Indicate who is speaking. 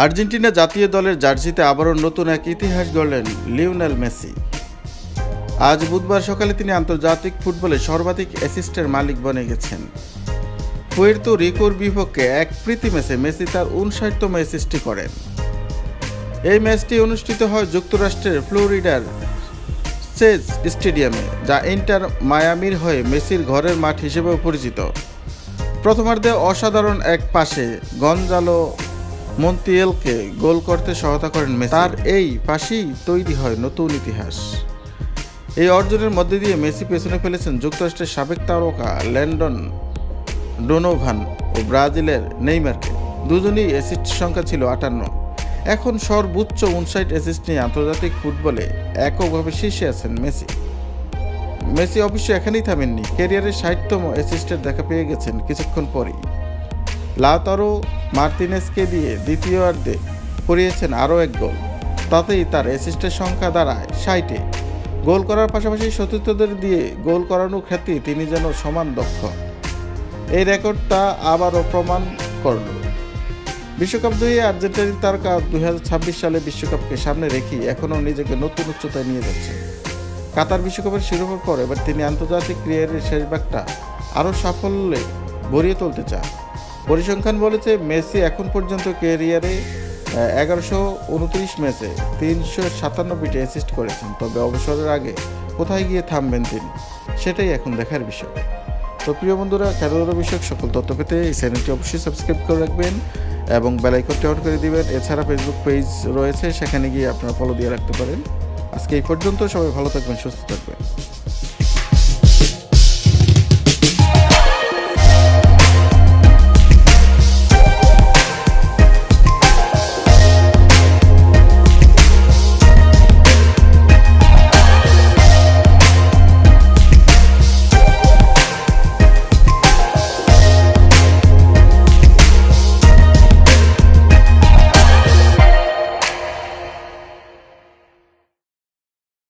Speaker 1: Argentina জাতীয় দলের জার্সিতে আবারও নতুন এক ইতিহাস গড়লেন লিওনেল মেসি। আজ বুধবার সকালে তিনি আন্তর্জাতিক ফুটবলে সর্বাধিক অ্যাসিস্টের মালিক বনে গেছেন। পুয়ের্তো রিকোর বিপক্ষে এক প্রীতি ম্যাচে মেসি তার 59তম অ্যাসিস্টটি করেন। এই ম্যাচটি অনুষ্ঠিত হয় যুক্তরাষ্ট্রের ফ্লোরিডার চেজ স্টেডিয়ামে, যা ইন্টার মায়ামির হয়ে মেসির ঘরের মাঠ হিসেবেও পরিচিত। প্রথমার্ধে অসাধারণ এক পাসে গঞ্জালো মন্তিয়েলকে গোল করতে সহায়তা করেন মেসি। তার এই পাশেই তৈরি হয় নতুন ইতিহাস। এই অর্জনের মধ্যে দিয়ে মেসি পেছনে ফেলেছেন যুক্তরাষ্ট্রের সাবেক তারকা ল্যান্ডন ডোনোভান ও ব্রাজিলের নেইমারকে। দুজনেই অ্যাসিস্ট সংখ্যা ছিল 58। এখন সর্বোচ্চ 59 অ্যাসিস্ট নিয়ে আন্তর্জাতিক ফুটবলে এককভাবে শীর্ষে আছেন মেসি। মেসি অবশ্য এখানেই থামেননি, ক্যারিয়ারের 60তম অ্যাসিস্টের দেখা পেয়ে গেছেন কিছুক্ষণ পরেই। লাউতারো মার্তিনেজকে দিয়ে দ্বিতীয়ার্ধে করিয়েছেন আরও এক গোল, তাতেই তার অ্যাসিস্টের সংখ্যা দাঁড়ায় 60-এ। গোল করার পাশাপাশি সতীর্থদের দিয়ে গোল করানোর ক্ষেত্রে তিনি যেন সমান দক্ষ। এই রেকর্ডটা আবারও প্রমাণ করল। বিশ্বকাপ জয়ী আর্জেন্টিনার তারকা 2026 সালে বিশ্বকাপকে সামনে রেখেই এখনও নিজেকে নতুন উচ্চতায় নিয়ে যাচ্ছে। কাতার বিশ্বকাপের শিরোপার পর এবার তিনি আন্তর্জাতিক ক্যারিয়ারের শেষ ভাগটা আরও সাফল্যে ভরিয়ে তুলতে চান। পরিসংখ্যান বলেছে মেসি এখন পর্যন্ত ক্যারিয়ারে 1129 ম্যাচে 397টি অ্যাসিস্ট করেছেন। তবে অবসরের আগে কোথায় গিয়ে থামবেন তিনি, সেটাই এখন দেখার বিষয়। তো প্রিয় বন্ধুরা, খেলাধুলা বিষয়ক সকল তথ্য পেতে এই চ্যানেলটি অবশ্যই সাবস্ক্রাইব করে রাখবেন এবং বেল আইকনটি অন করে দিবেন। এছাড়া ফেসবুক পেজ রয়েছে, সেখানে গিয়ে আপনারা ফলো দিয়ে রাখতে পারেন। আজকে এই পর্যন্ত, সবাই ভালো থাকবেন, সুস্থ থাকবেন।